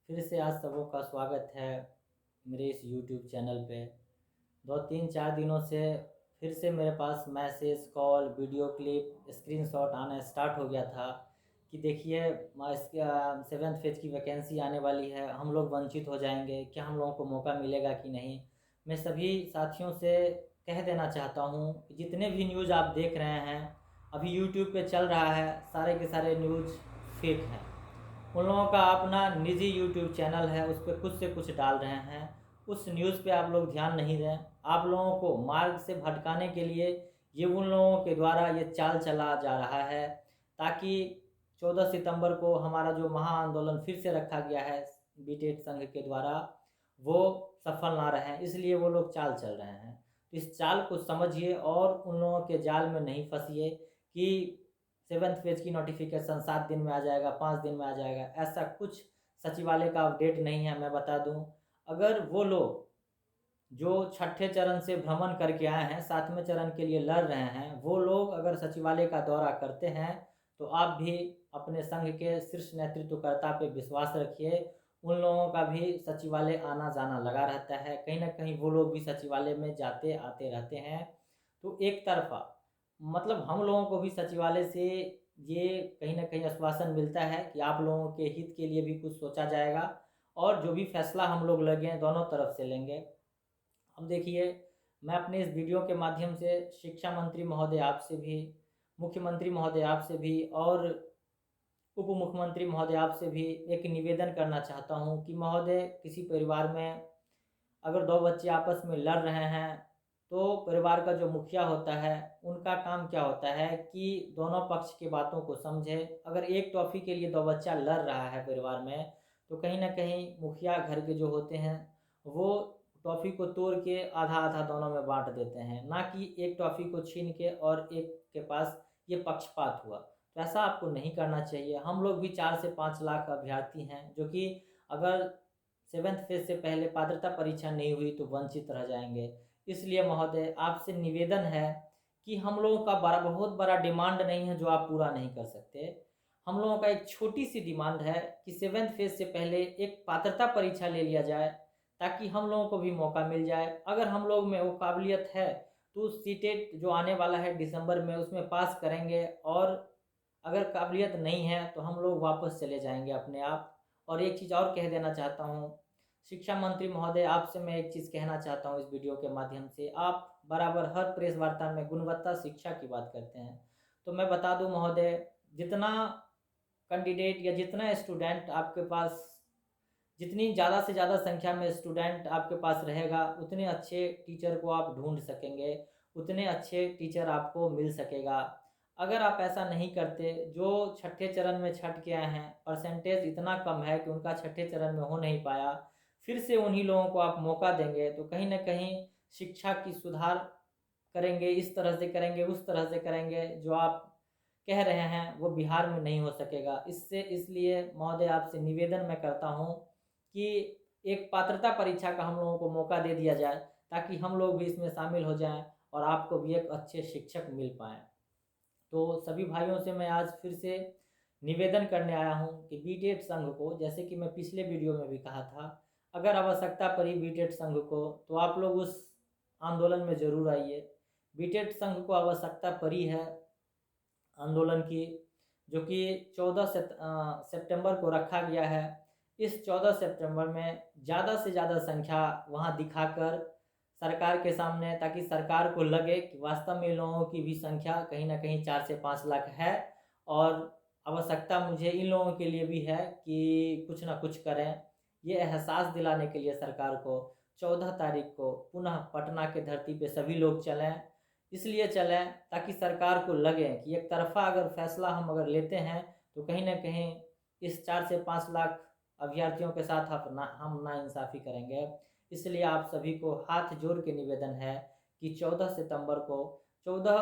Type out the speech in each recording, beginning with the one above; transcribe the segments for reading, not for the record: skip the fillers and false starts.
फिर से आप सबों का स्वागत है मेरे इस यूट्यूब चैनल पे। 2-3-4 दिनों से फिर से मेरे पास message, call, video clip, screenshot आना स्टार्ट हो गया था कि देखिए इसके 7th फेज की वैकेंसी आने वाली है, हम लोग वंचित हो जाएंगे, क्या हम लोगों को मौका मिलेगा कि नहीं। मैं सभी साथियों से कह देना चाहता हूँ कि जितने भी न्यूज़ आप देख रहे हैं अभी यूट्यूब पे चल रहा है, सारे के सारे न्यूज़ फेक हैं। उन लोगों का अपना निजी यूट्यूब चैनल है, उस पर खुद से कुछ डाल रहे हैं। उस न्यूज़ पे आप लोग ध्यान नहीं दें। आप लोगों को मार्ग से भटकाने के लिए ये उन लोगों के द्वारा ये चाल चला जा रहा है, ताकि 14 सितंबर को हमारा जो महा आंदोलन फिर से रखा गया है बीटेट संघ के द्वारा, वो सफल ना रहे, इसलिए वो लोग चाल चल रहे हैं। तो इस चाल को समझिए और उन लोगों के जाल में नहीं फंसिए कि 7th फेज की नोटिफिकेशन 7 दिन में आ जाएगा, 5 दिन में आ जाएगा। ऐसा कुछ सचिवालय का अपडेट नहीं है। मैं बता दूं, अगर वो लोग जो छठे चरण से भ्रमण करके आए हैं, 7वें चरण के लिए लड़ रहे हैं, वो लोग अगर सचिवालय का दौरा करते हैं तो आप भी अपने संघ के शीर्ष नेतृत्वकर्ता पे विश्वास रखिए। उन लोगों का भी सचिवालय आना जाना लगा रहता है, कहीं ना कहीं वो लोग भी सचिवालय में जाते आते रहते हैं। तो एक तरफा मतलब हम लोगों को भी सचिवालय से ये कहीं ना कहीं आश्वासन मिलता है कि आप लोगों के हित के लिए भी कुछ सोचा जाएगा, और जो भी फैसला हम लोग लगे दोनों तरफ से लेंगे। अब देखिए, मैं अपने इस वीडियो के माध्यम से शिक्षा मंत्री महोदय आपसे भी, मुख्यमंत्री महोदय आपसे भी और उप मुख्यमंत्री महोदय आपसे भी एक निवेदन करना चाहता हूं कि महोदय, किसी परिवार में अगर दो बच्चे आपस में लड़ रहे हैं तो परिवार का जो मुखिया होता है उनका काम क्या होता है कि दोनों पक्ष की बातों को समझे। अगर एक टॉफ़ी के लिए दो बच्चा लड़ रहा है परिवार में, तो कहीं ना कहीं मुखिया घर के जो होते हैं वो टॉफ़ी को तोड़ के आधा आधा दोनों में बांट देते हैं, ना कि एक टॉफ़ी को छीन के और एक के पास ये पक्षपात हुआ। तो ऐसा आपको नहीं करना चाहिए। हम लोग भी 4 से 5 लाख अभ्यर्थी हैं जो कि अगर 7th फेज से पहले पात्रता परीक्षा नहीं हुई तो वंचित रह जाएंगे। इसलिए महोदय, आपसे निवेदन है कि हम लोगों का बहुत बड़ा डिमांड नहीं है जो आप पूरा नहीं कर सकते। हम लोगों का एक छोटी सी डिमांड है कि 7th फेज से पहले एक पात्रता परीक्षा ले लिया जाए, ताकि हम लोगों को भी मौका मिल जाए। अगर हम लोग में वो काबिलियत है तो सीटेट जो आने वाला है दिसंबर में, उसमें पास करेंगे, और अगर काबिलियत नहीं है तो हम लोग वापस चले जाएंगे अपने आप। और एक चीज़ और कह देना चाहता हूँ, शिक्षा मंत्री महोदय, आपसे मैं एक चीज़ कहना चाहता हूँ इस वीडियो के माध्यम से। आप बराबर हर प्रेस वार्ता में गुणवत्ता शिक्षा की बात करते हैं, तो मैं बता दूं महोदय, जितना कैंडिडेट या जितना स्टूडेंट आपके पास, जितनी ज़्यादा से ज़्यादा संख्या में स्टूडेंट आपके पास रहेगा, उतने अच्छे टीचर को आप ढूंढ सकेंगे, उतने अच्छे टीचर आपको मिल सकेगा। अगर आप ऐसा नहीं करते, जो छठे चरण में छट के आए हैं, परसेंटेज इतना कम है कि उनका छठे चरण में हो नहीं पाया, फिर से उन्हीं लोगों को आप मौका देंगे, तो कहीं ना कहीं शिक्षा की सुधार करेंगे, इस तरह से करेंगे, उस तरह से करेंगे, जो आप कह रहे हैं वो बिहार में नहीं हो सकेगा। इसलिए महोदय, आपसे निवेदन मैं करता हूँ कि एक पात्रता परीक्षा का हम लोगों को मौका दे दिया जाए, ताकि हम लोग भी इसमें शामिल हो जाएं और आपको भी एक अच्छे शिक्षक मिल पाएँ। तो सभी भाइयों से मैं आज फिर से निवेदन करने आया हूं कि बीटेट संघ को, जैसे कि मैं पिछले वीडियो में भी कहा था, अगर आवश्यकता पड़ी बीटेट संघ को तो आप लोग उस आंदोलन में ज़रूर आइए। बीटेट संघ को आवश्यकता पड़ी है आंदोलन की, जो कि 14 सितंबर को रखा गया है। इस 14 सितंबर में ज़्यादा से ज़्यादा संख्या वहां दिखाकर सरकार के सामने, ताकि सरकार को लगे कि वास्तव में इन लोगों की भी संख्या कहीं ना कहीं 4 से 5 लाख है, और आवश्यकता मुझे इन लोगों के लिए भी है कि कुछ ना कुछ करें। ये एहसास दिलाने के लिए सरकार को 14 तारीख को पुनः पटना के धरती पे सभी लोग चलें। इसलिए चलें ताकि सरकार को लगे कि एक तरफा अगर फैसला हम अगर लेते हैं तो कहीं ना कहीं इस 4 से 5 लाख अभ्यर्थियों के साथ हम नाइंसाफ़ी करेंगे। इसलिए आप सभी को हाथ जोड़ के निवेदन है कि 14 सितंबर को, 14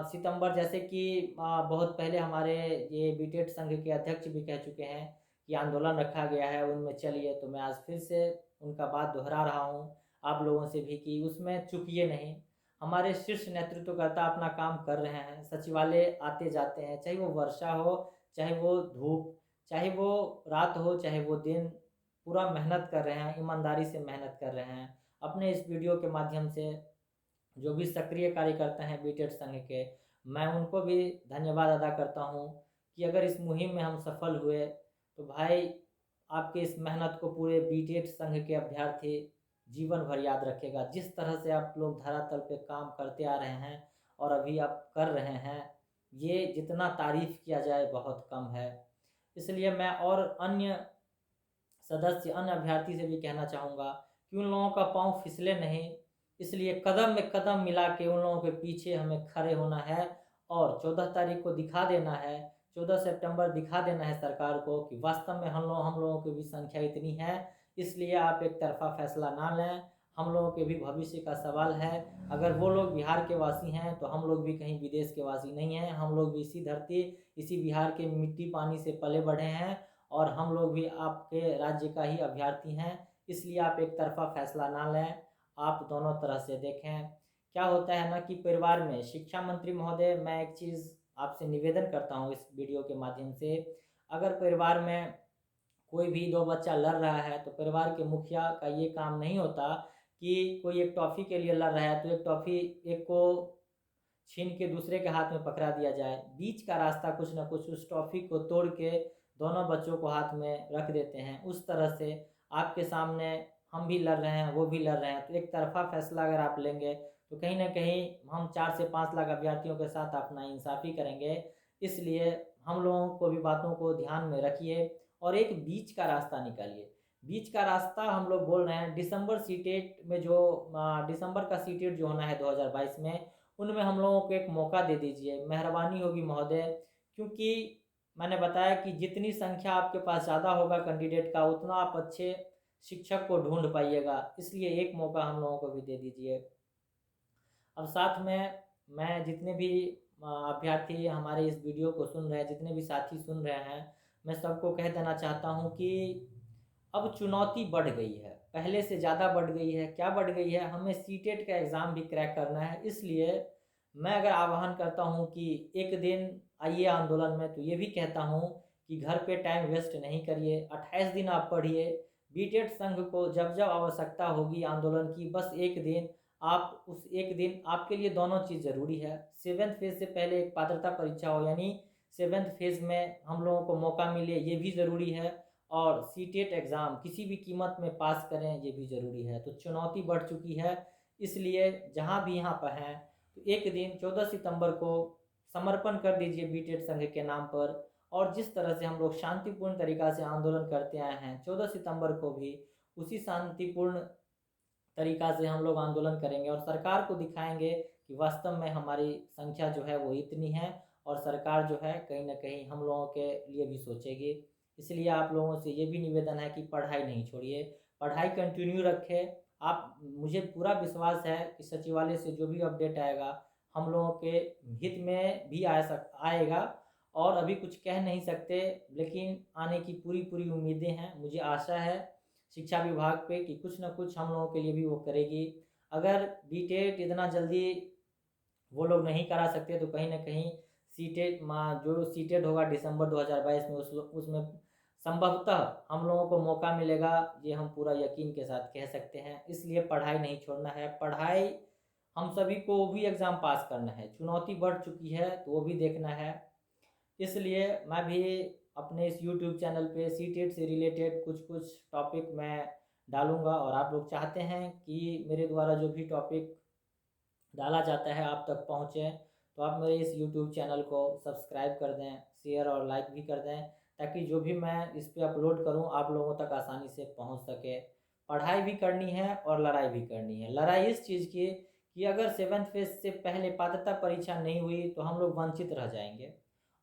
सितंबर, जैसे कि बहुत पहले हमारे ये बीटेट संघ के अध्यक्ष भी कह चुके हैं कि आंदोलन रखा गया है उनमें चलिए, तो मैं आज फिर से उनका बात दोहरा रहा हूँ आप लोगों से भी कि उसमें चूकिए नहीं। हमारे शीर्ष नेतृत्वकर्ता अपना काम कर रहे हैं, सचिवालय आते जाते हैं, चाहे वो वर्षा हो, चाहे वो धूप, चाहे वो रात हो चाहे वो दिन, पूरा मेहनत कर रहे हैं, ईमानदारी से मेहनत कर रहे हैं। अपने इस वीडियो के माध्यम से जो भी सक्रिय कार्यकर्ता हैं बीटेड संघ के, मैं उनको भी धन्यवाद अदा करता हूँ कि अगर इस मुहिम में हम सफल हुए तो भाई आपके इस मेहनत को पूरे बीटेड संघ के अभ्यर्थी जीवन भर याद रखेगा। जिस तरह से आप लोग धरातल पे काम करते आ रहे हैं और अभी आप कर रहे हैं, ये जितना तारीफ किया जाए बहुत कम है। इसलिए मैं और अन्य सदस्य, अन्य अभ्यर्थी से भी कहना चाहूँगा कि उन लोगों का पाँव फिसले नहीं, इसलिए कदम में कदम मिला के उन लोगों के पीछे हमें खड़े होना है और 14 तारीख को दिखा देना है, 14 सितंबर दिखा देना है सरकार को कि वास्तव में हम लोगों की भी संख्या इतनी है। इसलिए आप एक तरफा फैसला ना लें, हम लोगों के भी भविष्य का सवाल है। अगर वो लोग बिहार के वासी हैं तो हम लोग भी कहीं विदेश के वासी नहीं हैं, हम लोग भी इसी धरती, इसी बिहार के मिट्टी पानी से पले बढ़े हैं और हम लोग भी आपके राज्य का ही अभ्यर्थी हैं। इसलिए आप एक तरफा फैसला ना लें, आप दोनों तरह से देखें। क्या होता है ना कि परिवार में, शिक्षा मंत्री महोदय, मैं एक चीज़ आपसे निवेदन करता हूँ इस वीडियो के माध्यम से, अगर परिवार में कोई भी दो बच्चा लड़ रहा है तो परिवार के मुखिया का ये काम नहीं होता कि कोई एक टॉफ़ी के लिए लड़ रहा है तो एक टॉफ़ी एक को छीन के दूसरे के हाथ में पकड़ा दिया जाए। बीच का रास्ता कुछ ना कुछ उस टॉफ़ी को तोड़ के दोनों बच्चों को हाथ में रख देते हैं। उस तरह से आपके सामने हम भी लड़ रहे हैं, वो भी लड़ रहे हैं, तो एक तरफा फैसला अगर आप लेंगे तो कहीं ना कहीं हम 4 से 5 लाख अभ्यर्थियों के साथ अपना इंसाफ़ी करेंगे। इसलिए हम लोगों को भी बातों को ध्यान में रखिए और एक बीच का रास्ता निकालिए। बीच का रास्ता हम लोग बोल रहे हैं दिसंबर सीटेट में, जो दिसंबर का सीटेट जो होना है 2022 में, उनमें हम लोगों को एक मौका दे दीजिए, मेहरबानी होगी महोदय। क्योंकि मैंने बताया कि जितनी संख्या आपके पास ज़्यादा होगा कैंडिडेट का, उतना आप अच्छे शिक्षक को ढूंढ पाइएगा। इसलिए एक मौका हम लोगों को भी दे दीजिए। अब साथ में मैं जितने भी अभ्यर्थी हमारे इस वीडियो को सुन रहे हैं, जितने भी साथी सुन रहे हैं, मैं सबको कह देना चाहता हूँ कि अब चुनौती बढ़ गई है, पहले से ज़्यादा बढ़ गई है। क्या बढ़ गई है? हमें सीटेट का एग्ज़ाम भी क्रैक करना है। इसलिए मैं अगर आह्वान करता हूँ कि एक दिन आइए आंदोलन में, तो ये भी कहता हूँ कि घर पे टाइम वेस्ट नहीं करिए, 28 दिन आप पढ़िए। बीटेड संघ को जब जब आवश्यकता होगी आंदोलन की, बस एक दिन, आप उस एक दिन, आपके लिए दोनों चीज़ ज़रूरी है। 7th फेज़ से पहले एक पात्रता परीक्षा हो, यानी 7th फेज़ में हम लोगों को मौका मिले, ये भी ज़रूरी है। और सीटेट एग्ज़ाम किसी भी कीमत में पास करें, ये भी ज़रूरी है। तो चुनौती बढ़ चुकी है, इसलिए जहाँ भी यहाँ पर हैं तो एक दिन 14 सितंबर को समर्पण कर दीजिए बीटेड संघ के नाम पर। और जिस तरह से हम लोग शांतिपूर्ण तरीक़ा से आंदोलन करते आए हैं, 14 सितंबर को भी उसी शांतिपूर्ण तरीक़ा से हम लोग आंदोलन करेंगे और सरकार को दिखाएंगे कि वास्तव में हमारी संख्या जो है वो इतनी है और सरकार जो है कहीं ना कहीं हम लोगों के लिए भी सोचेगी। इसलिए आप लोगों से ये भी निवेदन है कि पढ़ाई नहीं छोड़िए, पढ़ाई कंटिन्यू रखें। आप, मुझे पूरा विश्वास है कि सचिवालय से जो भी अपडेट आएगा हम लोगों के हित में भी आएगा। और अभी कुछ कह नहीं सकते, लेकिन आने की पूरी पूरी उम्मीदें हैं। मुझे आशा है शिक्षा विभाग पे कि कुछ ना कुछ हम लोगों के लिए भी वो करेगी। अगर बीटेट इतना जल्दी वो लोग नहीं करा सकते तो कहीं ना कहीं सीटेट जो सीटेट होगा दिसंबर 2022 में, उसमें संभवतः हम लोगों को मौका मिलेगा, ये हम पूरा यकीन के साथ कह सकते हैं। इसलिए पढ़ाई नहीं छोड़ना है, पढ़ाई हम सभी को वो भी एग्ज़ाम पास करना है। चुनौती बढ़ चुकी है तो वो भी देखना है। इसलिए मैं भी अपने इस यूट्यूब चैनल पे सीटेट से रिलेटेड कुछ कुछ टॉपिक मैं डालूँगा और आप लोग चाहते हैं कि मेरे द्वारा जो भी टॉपिक डाला जाता है आप तक पहुँचे, तो आप मेरे इस यूट्यूब चैनल को सब्सक्राइब कर दें, शेयर और लाइक भी कर दें, ताकि जो भी मैं इस पे अपलोड करूं आप लोगों तक आसानी से पहुंच सके। पढ़ाई भी करनी है और लड़ाई भी करनी है। लड़ाई इस चीज़ की कि अगर 7th फेज़ से पहले पात्रता परीक्षा नहीं हुई तो हम लोग वंचित रह जाएंगे,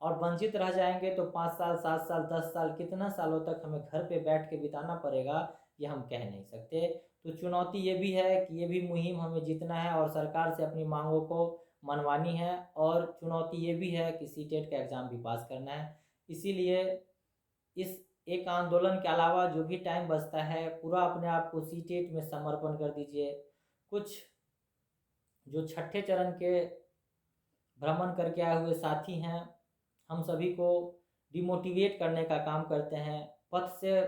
और वंचित रह जाएंगे तो 5 साल, 7 साल, 10 साल, कितना सालों तक हमें घर पे बैठ के बिताना पड़ेगा, ये हम कह नहीं सकते। तो चुनौती ये भी है कि ये भी मुहिम हमें जीतना है और सरकार से अपनी मांगों को मनवानी है। और चुनौती ये भी है कि सीटेट का एग्ज़ाम भी पास करना है। इसीलिए इस एक आंदोलन के अलावा जो भी टाइम बचता है, पूरा अपने आप को सीटेट में समर्पण कर दीजिए। कुछ जो छठे चरण के भ्रमण करके आए हुए साथी हैं, हम सभी को डिमोटिवेट करने का काम करते हैं, पथ से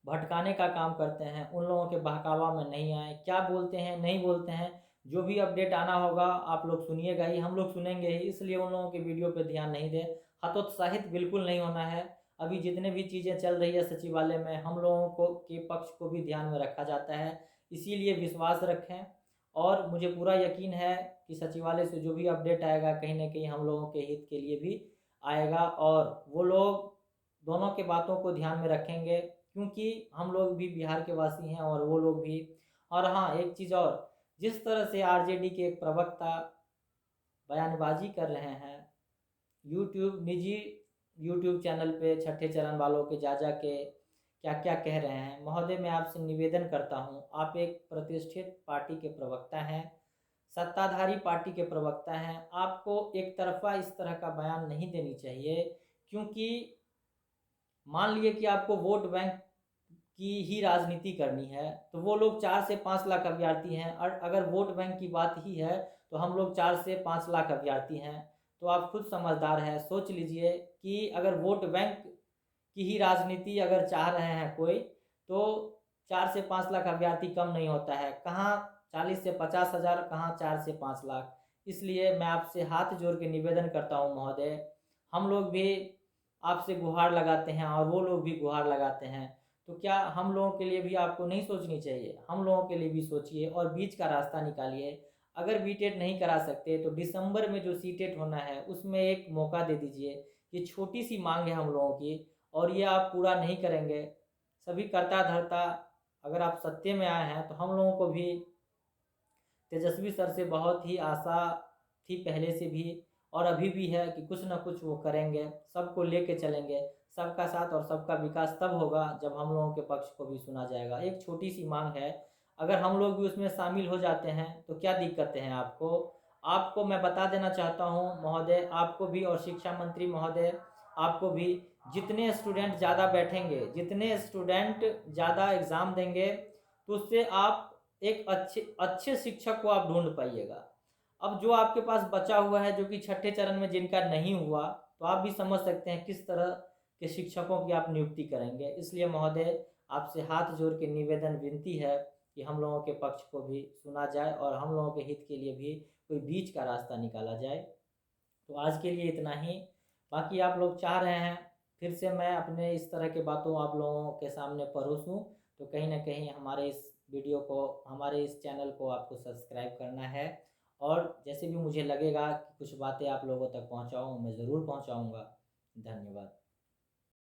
भटकाने का काम करते हैं। उन लोगों के बहकावा में नहीं आए, क्या बोलते हैं नहीं बोलते हैं, जो भी अपडेट आना होगा आप लोग सुनिएगा ही, हम लोग सुनेंगे ही, इसलिए उन लोगों के वीडियो पे ध्यान नहीं दें। हतोत्साहित बिल्कुल नहीं होना है। अभी जितने भी चीज़ें चल रही है सचिवालय में, हम लोगों को के पक्ष को भी ध्यान में रखा जाता है, इसीलिए विश्वास रखें। और मुझे पूरा यकीन है कि सचिवालय से जो भी अपडेट आएगा कहीं ना कहीं हम लोगों के हित के लिए भी आएगा, और वो लोग दोनों के बातों को ध्यान में रखेंगे, क्योंकि हम लोग भी बिहार के वासी हैं और वो लोग भी। और हाँ, एक चीज़ और, जिस तरह से आरजेडी के एक प्रवक्ता बयानबाजी कर रहे हैं निजी यूट्यूब चैनल पे, छठे चरण वालों के जा के क्या क्या कह रहे हैं, महोदय मैं आपसे निवेदन करता हूं, आप एक प्रतिष्ठित पार्टी के प्रवक्ता हैं, सत्ताधारी पार्टी के प्रवक्ता हैं, आपको एक तरफा इस तरह का बयान नहीं देनी चाहिए। क्योंकि मान लिए कि आपको वोट बैंक की ही राजनीति करनी है, तो वो लोग 4 से 5 लाख अभ्यर्थी हैं, और अगर वोट बैंक की बात ही है तो हम लोग 4 से 5 लाख अभ्यर्थी हैं। तो आप खुद समझदार हैं, सोच लीजिए कि अगर वोट बैंक की ही राजनीति अगर चाह रहे हैं कोई, तो 4 से 5 लाख अभ्यर्थी कम नहीं होता है, कहाँ 40 से 50 हज़ार, कहाँ 4 से 5 लाख। इसलिए मैं आपसे हाथ जोड़ के निवेदन करता हूँ महोदय, हम लोग भी आपसे गुहार लगाते हैं और वो लोग भी गुहार लगाते हैं, तो क्या हम लोगों के लिए भी आपको नहीं सोचनी चाहिए? हम लोगों के लिए भी सोचिए और बीच का रास्ता निकालिए। अगर बीटेट नहीं करा सकते तो दिसंबर में जो सीटेट होना है उसमें एक मौका दे दीजिए। ये छोटी सी मांग है हम लोगों की, और ये आप पूरा नहीं करेंगे, सभी करता धरता, अगर आप सत्य में आए हैं तो हम लोगों को भी तेजस्वी सर से बहुत ही आशा थी पहले से भी, और अभी भी है कि कुछ ना कुछ वो करेंगे, सबको लेके चलेंगे। सबका साथ और सबका विकास तब होगा जब हम लोगों के पक्ष को भी सुना जाएगा। एक छोटी सी मांग है, अगर हम लोग भी उसमें शामिल हो जाते हैं तो क्या दिक्कतें हैं आपको? आपको मैं बता देना चाहता हूँ महोदय, आपको भी, और शिक्षा मंत्री महोदय आपको भी, जितने स्टूडेंट ज़्यादा बैठेंगे, जितने स्टूडेंट ज़्यादा एग्ज़ाम देंगे, तो उससे आप एक अच्छे अच्छे शिक्षक को आप ढूंढ पाइएगा। अब जो आपके पास बचा हुआ है, जो कि छठे चरण में जिनका नहीं हुआ, तो आप भी समझ सकते हैं किस तरह के शिक्षकों की आप नियुक्ति करेंगे। इसलिए महोदय आपसे हाथ जोड़ के निवेदन विनती है कि हम लोगों के पक्ष को भी सुना जाए और हम लोगों के हित के लिए भी कोई बीच का रास्ता निकाला जाए। तो आज के लिए इतना ही। बाकी आप लोग चाह रहे हैं फिर से मैं अपने इस तरह के बातों आप लोगों के सामने परोसूं, तो कहीं ना कहीं हमारे इस वीडियो को, हमारे इस चैनल को आपको सब्सक्राइब करना है। और जैसे भी मुझे लगेगा कि कुछ बातें आप लोगों तक पहुंचाऊं, मैं ज़रूर पहुंचाऊंगा। धन्यवाद।